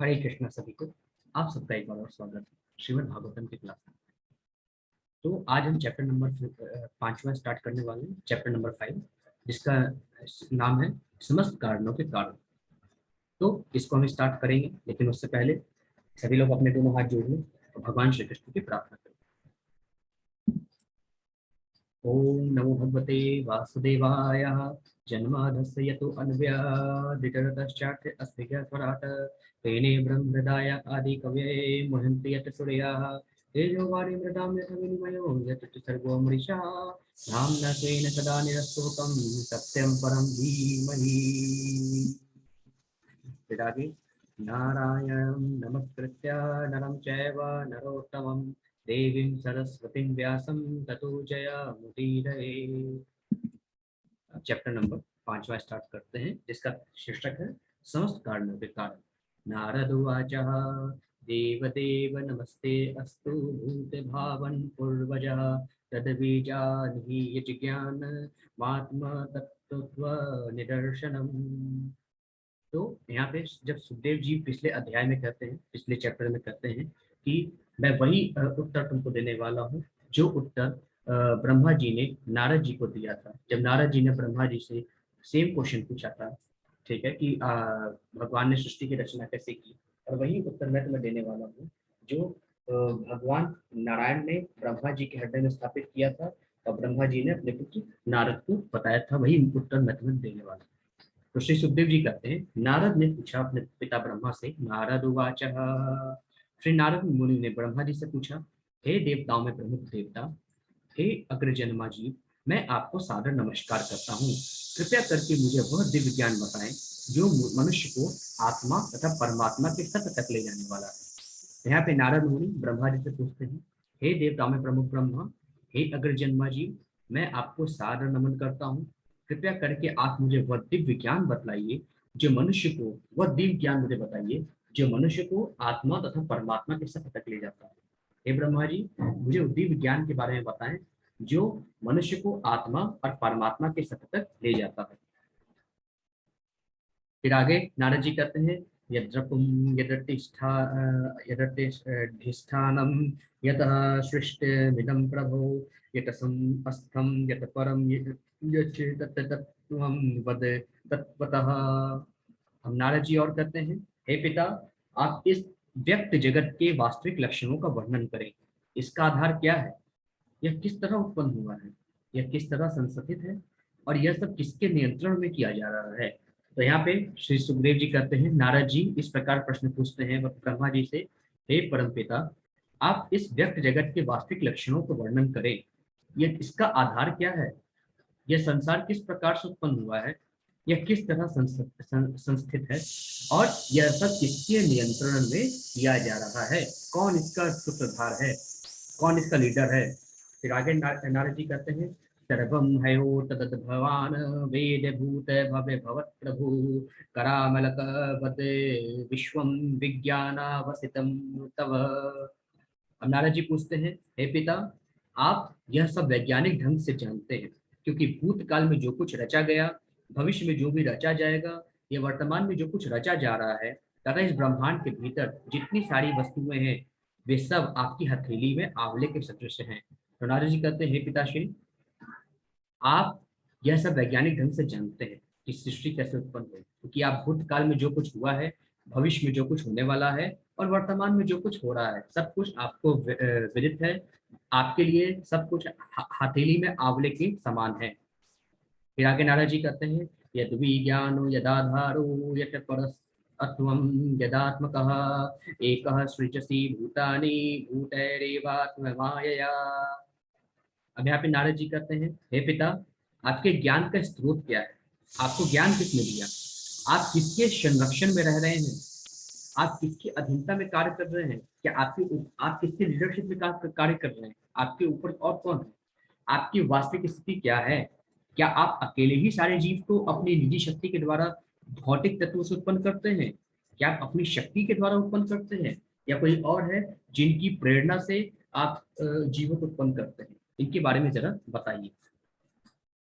हरे कृष्णा सभी को। आप सबका एक बार और स्वागत है श्रीमद् भागवतम की क्लास में। तो आज हम चैप्टर नंबर 5वां स्टार्ट करने वाले हैं, चैप्टर नंबर 5, जिसका नाम है समस्त कारणों के कारण। तो इसको हम स्टार्ट करेंगे, लेकिन उससे पहले सभी लोग अपने दोनों हाथ जोड़ लें और भगवान श्री कृष्ण की प्रार्थना करें। ओम नमो भगवते वासुदेवाय। जन्माधस्य यतो अन्व्यादितरतश्चार्थे अस्ति स्वराट तेने ब्रह्महृदाय आदि कवये मुह्यन्ति यत् सूर्याः तेजो वाणी मृदां यथा विनिमयो यत् सर्गो मृषा धाम्ना स्वेन सदा निरस्तोकं सत्यं परं धीमहि। फिर आगे नारायणं नमस्कृत्य नरं चैव नरोत्तमं देवीं सरस्वतीं व्यासं ततो जयमुदीरये। चैप्टर नंबर 5वां स्टार्ट करते हैं, जिसका शीर्षक है समस्त कारणों के कारण। नारद उवाच देवदेव नमस्ते अस्तु भूत भावन पूर्वजः तद्बीजानि यज्ञान मात्म तत्त्व निदर्शनम। तो यहाँ पे जब सुखदेव जी पिछले अध्याय में कहते हैं, पिछले चैप्टर में कहते हैं कि मैं वही उत्तर तुमको देने वाला हूँ जो उत्तर ब्रह्मा जी ने नारद जी को दिया था। जब नारद जी ने ब्रह्मा जी से सेम क्वेश्चन पूछा था, ठीक है, कि भगवान ने सृष्टि की रचना कैसे की, और वही उत्तर मैं तुम्हें देने वाला हूँ जो भगवान नारायण ने ब्रह्मा जी के हृदय में स्थापित किया था और ब्रह्मा जी ने अपने पुत्र नारद को बताया था। वही उत्तर मैं तुम्हें देने वाला हूँ। तो श्री सुखदेव जी कहते हैं, नारद ने पूछा अपने पिता ब्रह्मा से। नारद उवाच, श्री नारद मुनि ने ब्रह्मा जी से पूछा, हे देवताओं में प्रमुख देवता, हे अग्रजन्मा जी, मैं आपको सादर नमस्कार करता हूँ। कृपया करके मुझे वह दिव्य ज्ञान बताएं जो मनुष्य को आत्मा तथा परमात्मा के सत्य तक ले जाने वाला है। यहाँ पे नारद मुनि ब्रह्मा जी से पूछते हैं, हे देवताओं में प्रमुख ब्रह्मा, हे अग्रजन्मा जी, मैं आपको सादर नमन करता हूँ। कृपया करके आप मुझे वह दिव्य ज्ञान बतलाइए जो मनुष्य को, वह दिव्य ज्ञान मुझे बताइए जो मनुष्य को आत्मा तथा परमात्मा के सत्य तक ले जाता है। हे ब्रह्मा जी, मुझे उस दिव्य ज्ञान के बारे में बताएं जो मनुष्य को आत्मा और परमात्मा के सत्य तक ले जाता है। फिर आगे नारद जी कहते हैं, यद्रपुम यदतिष्ठा यदतिष्ठानम यतः सृष्टिमिदं प्रभो यतसम अस्थम यत परम यच्चित्तत्वं वद तत्वतः। हम नारद जी और कहते हैं, हे पिता, आप इस व्यक्त जगत के वास्तविक लक्षणों का वर्णन करें। इसका आधार क्या है? यह किस तरह उत्पन्न हुआ है? यह किस तरह संस्थित है? और यह सब किसके नियंत्रण में किया जा रहा है? तो यहाँ पे श्री सुखदेव जी कहते हैं, नारद जी इस प्रकार प्रश्न पूछते हैं ब्रह्मा जी से, हे परमपिता, आप इस व्यक्त जगत के वास्तविक लक्षणों को वर्णन करें। यह इसका आधार क्या है? यह संसार किस प्रकार से उत्पन्न हुआ है? यह किस तरह संस्थित है? और यह सब किसके नियंत्रण में किया जा रहा है? कौन इसका सूत्रधार है? कौन इसका लीडर है? फिर आगे नारद जी कहते हैं, सर्वं हयो तदत भवान वेद भूत भव्य भवत् प्रभु करामलक वद विश्वम विज्ञानावसितम तव। अब नारद जी पूछते हैं, हे पिता, आप यह सब वैज्ञानिक ढंग से जानते हैं, क्योंकि भूतकाल में जो कुछ रचा गया, भविष्य में जो भी रचा जाएगा, ये वर्तमान में जो कुछ रचा जा रहा है, तथा इस ब्रह्मांड के भीतर जितनी सारी वस्तुएं हैं, वे सब आपकी हथेली में आंवले के सदृश हैं। तो नारद जी कहते हैं, हे पिताश्री, आप यह सब वैज्ञानिक ढंग से जानते हैं कि सृष्टि कैसे उत्पन्न हुई, क्योंकि आप भूतकाल में जो कुछ हुआ है, भविष्य में जो कुछ होने वाला है, और वर्तमान में जो कुछ हो रहा है, सब कुछ आपको विदित है। आपके लिए सब कुछ हथेली में आंवले के समान है। फिर आगे नारद जी कहते हैं, यद विज्ञानो यदाधारो यत परस्त्वं यदात्मकः एकः सृजसि भूतानि भूतैरेवात्ममायया। अब यहाँ पे नारद जी कहते हैं, हे पिता, आपके ज्ञान का स्रोत क्या है? आपको ज्ञान किसने दिया? आप किसके संरक्षण में रह रहे हैं? आप किसकी अधीनता में कार्य कर रहे हैं? क्या आप किसके लीडरशिप में कार्य कर रहे हैं? आपके ऊपर और कौन है? आपकी वास्तविक स्थिति क्या है? क्या आप अकेले ही सारे जीव को अपनी निजी शक्ति के द्वारा भौतिक तत्व से उत्पन्न करते हैं? क्या आप अपनी शक्ति के द्वारा उत्पन्न करते हैं, या कोई और है जिनकी प्रेरणा से आप जीवों को उत्पन्न करते हैं? इनके बारे में जरा बताइए।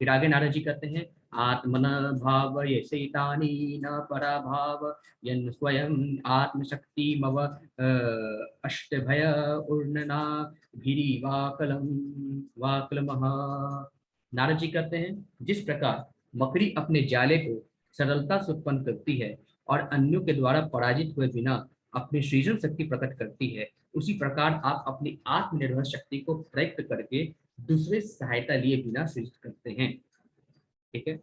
फिर आगे नारद जी कहते हैं, आत्मन भावयसेतानि न पराभाव यन् स्वयं आत्मशक्तिमव अष्टभय उर्णना भिरी वाकलम वाकलमः। नारद जी कहते हैं, जिस प्रकार मकड़ी अपने जाले को सरलता से उत्पन्न करती है और अन्यों के द्वारा पराजित हुए बिना अपनी सृजन शक्ति प्रकट करती है, उसी प्रकार आप अपनी आत्मनिर्भर शक्ति को प्रयुक्त करके दूसरे से सहायता लिए बिना सृजित करते हैं। ठीक है।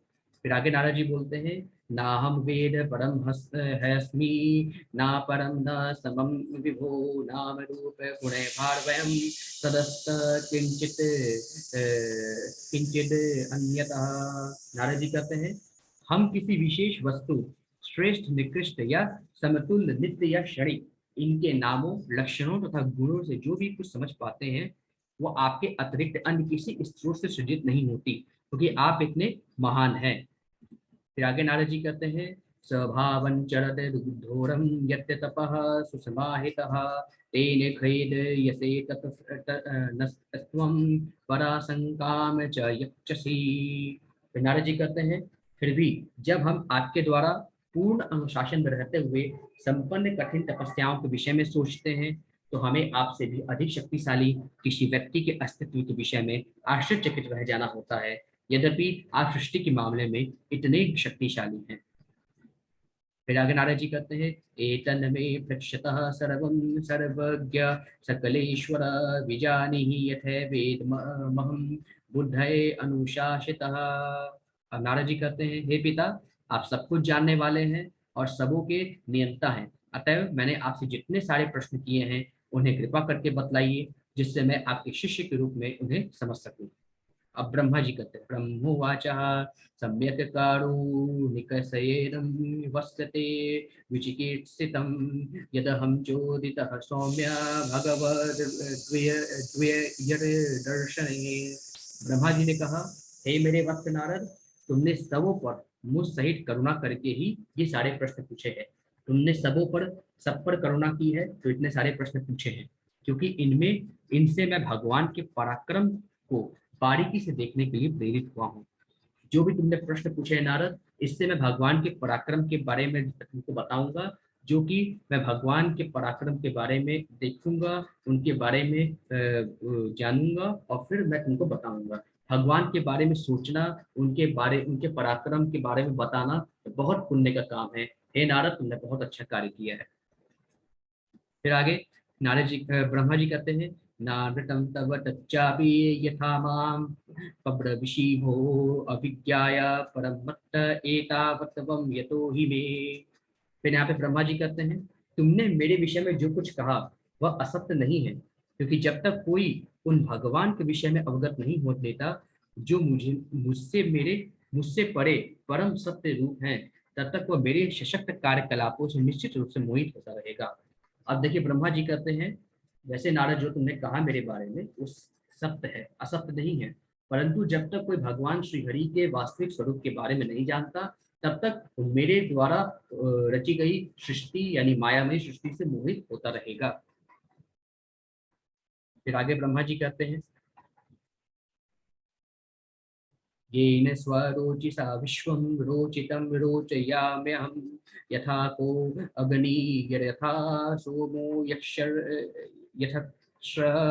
फिर आगे नारद जी बोलते हैं, ना हम वेद परम हस्मी ना परम न समम विभो नाम रूप गुणे भारवयम सदस्त किंचित किंचित अन्यतः। नारद जी कहते हैं, हम किसी विशेष वस्तु श्रेष्ठ निकृष्ट या समतुल्य नित्य या क्षणिक इनके नामों लक्षणों तथा गुणों से जो भी कुछ समझ पाते हैं वो आपके अतिरिक्त अन्य किसी स्रोत से सृजित नहीं होती, क्योंकि आप इतने महान हैं। फिर आगे नारद जी कहते हैं, स्वभावं चरत घोरम यत्य तपः सुसमाहितः तेन खेद यसे नस्त्वं पराशंकाम च यक्षसी। फिर नारद जी कहते हैं, फिर भी जब हम आपके द्वारा पूर्ण अनुशासन में रहते हुए संपन्न कठिन तपस्याओं के विषय में सोचते हैं तो हमें आपसे भी अधिक शक्तिशाली किसी व्यक्ति के अस्तित्व के विषय में आश्चर्यचकित रह जाना होता है, यद्यपि आप सृष्टि के मामले में इतने शक्तिशाली हैं। फिर आगे नारद जी कहते हैं, एतन में पृक्षतः सर्वं सर्वज्ञ सकलेश्वर विजानीहि यथे वेद महम बुद्धये अनुशासितः। अब नारद जी कहते हैं, हे पिता, आप सब कुछ जानने वाले हैं और सबों के नियंता हैं, अतएव मैंने आपसे जितने सारे प्रश्न किए हैं उन्हें कृपा करके बतलाइए, जिससे मैं आपके शिष्य के रूप में उन्हें समझ सकूं। अब ब्रह्मा जी कहते हैं, ब्रह्मोवाच सम्यक् कारुणिकसेनं वस्यते विचिकीर्षितं यदहं चोदितः सौम्य भगवद्गीयदर्शने। ब्रह्मा जी ने कहा, हे मेरे वत्स नारद, तुमने सबों पर मुझ सहित करुणा करके ही ये सारे प्रश्न पूछे हैं। तुमने सब पर करुणा की है तो इतने सारे प्रश्न पूछे हैं, क्योंकि इनमें इनसे मैं भगवान के पराक्रम को बारीकी से देखने के लिए प्रेरित हुआ हूँ। जो भी तुमने प्रश्न पूछे हैं नारद, इससे मैं भगवान के पराक्रम के बारे में तुमको बताऊंगा, जो कि मैं भगवान के पराक्रम के बारे में देखूंगा, उनके बारे में जानूंगा और फिर मैं तुमको बताऊंगा। भगवान के बारे में सोचना, उनके पराक्रम के बारे में बताना बहुत पुण्य का काम है। हे नारद, तुमने बहुत अच्छा कार्य किया है। फिर आगे नारद जी ब्रह्मा जी कहते हैं, नारदम तव तच्चापि यथा माम पब्रविषीभो अभिज्ञाय परमत्त एतावत्वं यतो हि मे। फिर यहाँ पे ब्रह्मा जी कहते हैं, तुमने मेरे विषय में जो कुछ कहा वह असत्य नहीं है, क्योंकि जब तक कोई उन भगवान के विषय में अवगत नहीं हो लेता जो मुझसे परे परम सत्य रूप हैं, तब तक वह मेरे सशक्त कार्यकलापों से निश्चित रूप से मोहित होता रहेगा। अब देखिए ब्रह्मा जी कहते हैं, वैसे नारद जो तुमने कहा मेरे बारे में वो सत्य है, असत्य नहीं है, परंतु जब तक कोई भगवान श्री हरि के वास्तविक स्वरूप के बारे में नहीं जानता तब तक मेरे द्वारा रची गई सृष्टि यानी मायामय सृष्टि से मोहित होता रहेगा। फिर आगे ब्रह्मा जी कहते हैं, येन स्वरोचिषा विश्वं रोचितं रोचयाम्यहं यथा को अग्निर्यथा सोमो यथक्षग्रहतारकः।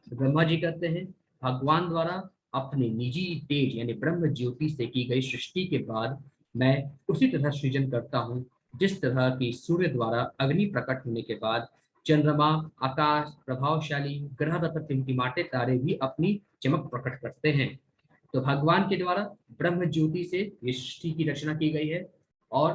ब्रह्मा जी कहते हैं, भगवान द्वारा अपने निजी तेज यानी ब्रह्म ज्योति से की गई सृष्टि के बाद मैं उसी तरह सृजन करता हूँ जिस तरह की सूर्य द्वारा अग्नि प्रकट होने के बाद चंद्रमा, आकाश, प्रभावशाली ग्रह तथा टिमटिमाते तारे भी अपनी चमक प्रकट करते हैं। तो भगवान के द्वारा ब्रह्म ज्योति से ये सृष्टि की रचना की गई है और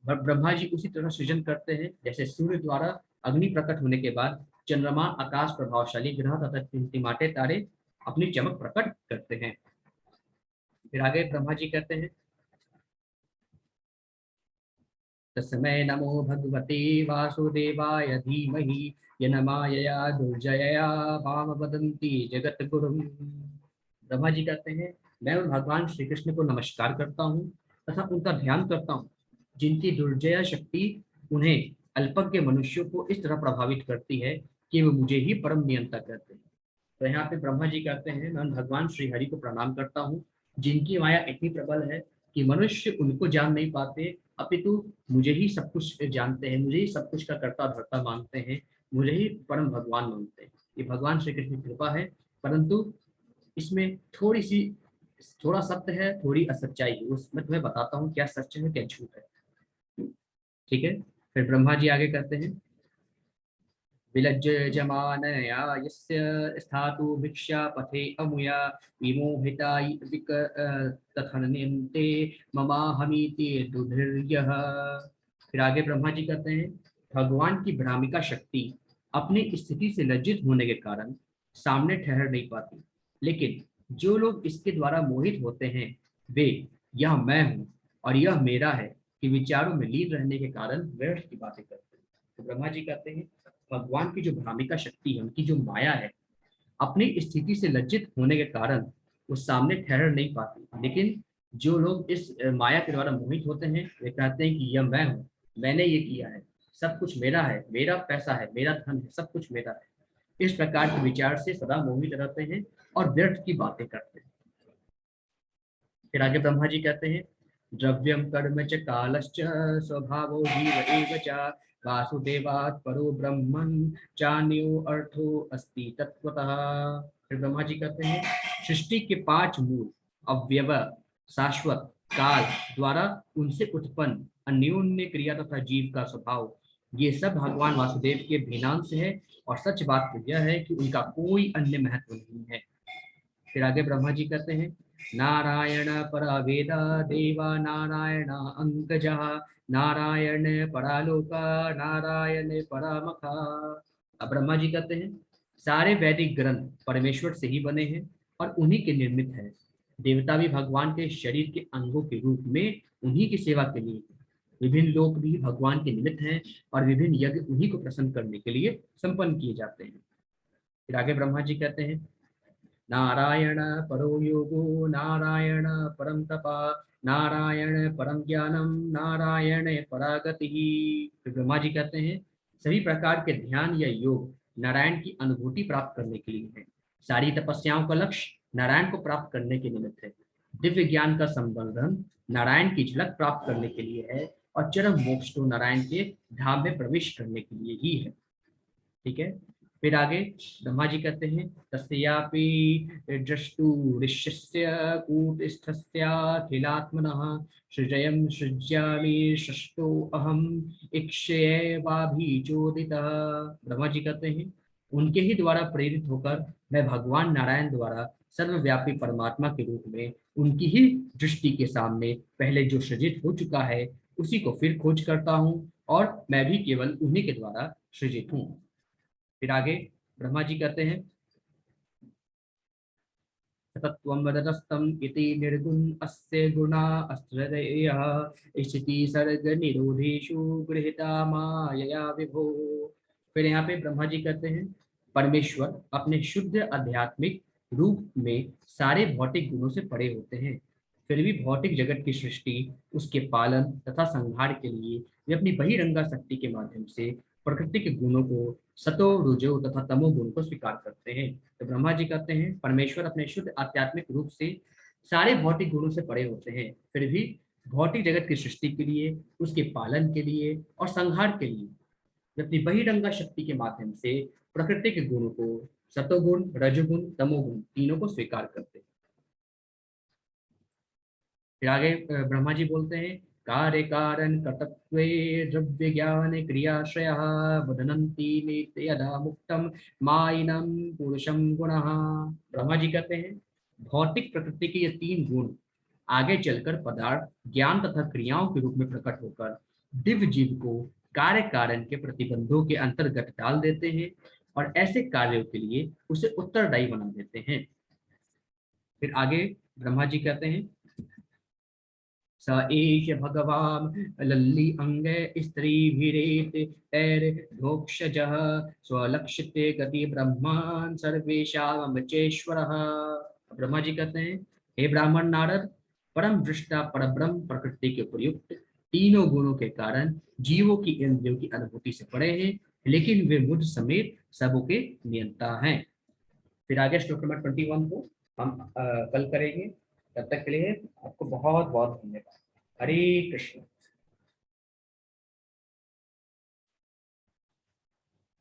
ब्रह्मा जी उसी तरह सृजन करते हैं जैसे सूर्य द्वारा अग्नि प्रकट होने के बाद चंद्रमा, आकाश, प्रभावशाली ग्रह तथा टिमटिमाते तारे अपनी चमक प्रकट करते हैं। फिर आगे ब्रह्मा जी कहते हैं, तस्मै नमो भगवते वासुदेवाय धीमहि येन मायया दुर्जयया माम वदन्ति जगत गुरुम। ब्रह्मा जी कहते हैं, मैं उन भगवान श्री कृष्ण को नमस्कार करता हूँ तथा उनका ध्यान करता हूँ जिनकी दुर्जय शक्ति उन्हें अल्पज्ञ मनुष्यों को इस तरह प्रभावित करती है कि वे मुझे ही परम नियंता करते हैं। तो यहाँ पे ब्रह्मा जी कहते हैं, मैं उन भगवान श्री हरि को प्रणाम करता हूँ जिनकी माया इतनी प्रबल है कि मनुष्य उनको जान नहीं पाते, अपितु मुझे ही सब कुछ जानते हैं, मुझे ही सब कुछ का कर्ता धर्ता मानते हैं, मुझे ही परम भगवान मानते हैं। ये भगवान श्री कृष्ण की कृपा है, परंतु इसमें थोड़ा सत्य है, थोड़ी असच्चाई है। उसमें तुम्हें बताता हूँ क्या सच है क्या झूठ है। ठीक है। फिर ब्रह्मा जी आगे कहते हैं, विलज्य जमानया यस्य स्थातु भिक्षा पथे अमुया विमोहिता तथनन्ते ममाहमीति दुर्धर्यः। फिर आगे ब्रह्मा जी कहते हैं, भगवान की भ्रामिका शक्ति अपनी स्थिति से लज्जित होने के कारण सामने ठहर नहीं पाती, लेकिन जो लोग इसके द्वारा मोहित होते हैं वे यह मैं हूँ और यह मेरा है कि विचारों में लीन रहने के कारण व्यर्थ की बातें करते हैं। तो ब्रह्मा जी कहते हैं, भगवान की जो भ्रामिका शक्ति है, उनकी जो माया है, अपनी स्थिति से लज्जित होने के कारण वो सामने ठहर नहीं पाती, लेकिन जो लोग इस माया के द्वारा मोहित होते हैं वे कहते हैं कि यह मैं हूँ, मैंने ये किया है, सब कुछ मेरा है, मेरा पैसा है, मेरा धन है, सब कुछ मेरा है। इस प्रकार के विचार से सदा मोहित रहते हैं और व्यर्थ की बातें करते हैं। फिर आगे ब्रह्मा जी कहते हैं, द्रव्यम कर्म च कालश्च स्वभावो जीव एव च वासुदेवात् परो ब्रह्मन् चान्यो अर्थो अस्ति तत्वतः। फिर ब्रह्मा जी कहते हैं, सृष्टि के पांच मूल अव्यव, शाश्वत, काल द्वारा उनसे उत्पन्न अन्योन्य क्रिया तथा जीव का स्वभाव, ये सब भगवान वासुदेव के भिन्नांश है। और सच बात तो यह है कि उनका कोई अन्य महत्व नहीं है। फिर आगे ब्रह्मा जी कहते हैं, नारायण परा वेदा देवा नारायण अंकजा नारायण परालोका नारायण परामखा। अब ब्रह्मा जी कहते हैं, सारे वैदिक ग्रंथ परमेश्वर से ही बने हैं और उन्हीं के निर्मित है। देवता भी भगवान के शरीर के अंगों के रूप में उन्हीं की सेवा के लिए, विभिन्न लोक भी भगवान के निमित्त हैं और विभिन्न यज्ञ उन्हीं को प्रसन्न करने के लिए संपन्न किए जाते हैं। फिर आगे ब्रह्मा जी कहते हैं, नारायण परो योगो नारायण परम तपा नारायण परम ज्ञानम नारायण परागति। फिर ब्रह्मा जी कहते हैं, सभी प्रकार के ध्यान या योग नारायण की अनुभूति प्राप्त करने के लिए है। सारी तपस्याओं का लक्ष्य नारायण को प्राप्त करने के निमित्त है। दिव्य ज्ञान का संवर्धन नारायण की झलक प्राप्त करने के लिए है और चरम मोक्ष तो नारायण के धाम में प्रवेश करने के लिए ही है। ठीक है। फिर आगे ब्रह्मा जी कहते हैं, तस्यापि दृष्टु ऋष्यस्य कूटस्थस्याखिलात्मनः सृजयं सृज्यामि सृष्टो अहम इक्ष्येवाभिचोदितः। ब्रह्मा जी कहते हैं, उनके ही द्वारा प्रेरित होकर मैं भगवान नारायण द्वारा सर्वव्यापी परमात्मा के रूप में उनकी ही दृष्टि के सामने पहले जो सृजित हो चुका है उसी को फिर खोज करता हूँ और मैं भी केवल उन्हीं के द्वारा सृजित हूँ। फिर आगे ब्रह्मा जी कहते हैं, तत्त्वं वदतस्तम इति निर्गुण अस्य गुणा अस्त्रयः स्थिति सर्ग निरोधेषु गृहीता मायया विभो। फिर यहाँ पे ब्रह्मा जी कहते हैं, परमेश्वर अपने शुद्ध आध्यात्मिक रूप में सारे भौतिक गुणों से परे होते हैं, फिर भी भौतिक जगत की सृष्टि, उसके पालन तथा संहार के लिए वे अपनी बहिरंगा शक्ति के माध्यम से प्रकृति के गुणों को, सतो रुजो तथा तमो गुण को स्वीकार करते हैं। तो ब्रह्मा जी कहते हैं, परमेश्वर अपने शुद्ध आध्यात्मिक रूप से सारे भौतिक गुणों से परे होते हैं, फिर भी भौतिक जगत की सृष्टि के लिए, उसके पालन के लिए और संहार के लिए वे अपनी बहिरंगा शक्ति के माध्यम से प्रकृति के गुणों को, सतोगुण, रजोगुण, तमोगुण तीनों को स्वीकार करते हैं। फिर आगे ब्रह्मा जी बोलते हैं, कार्य कारण कर्तव्ये द्रव्य ज्ञान क्रियाश्रय बदनंती नित्य यदा मुक्तम माइनम पुरुषम गुणः। ब्रह्मा जी कहते हैं, भौतिक प्रकृति के ये तीन गुण आगे चलकर पदार्थ, ज्ञान तथा क्रियाओं के रूप में प्रकट होकर दिव्य जीव को कार्य कारण के प्रतिबंधों के अंतर्गत डाल देते हैं और ऐसे कार्यों के लिए उसे उत्तरदायी बना देते हैं। फिर आगे ब्रह्मा जी कहते हैं, स एष भगवान् लल्ली अंगे स्त्रीभिरेत तैर्भोक्षजः स्वलक्षिते गति ब्रह्मान् सर्वेशामचेश्वरः। ब्रह्मा जी कहते हैं, हे ब्राह्मण नारद, परम दृष्टा परब्रह्म प्रकृति के प्रयुक्त तीनों गुणों के कारण जीवों की इंद्रियों की अनुभूति से परे हैं, लेकिन वे मुझ समेत सबों के नियंता हैं। फिर आगे श्लोक नंबर 21 को हम कल करेंगे। तब तक के लिए आपको बहुत बहुत धन्यवाद। हरे कृष्ण।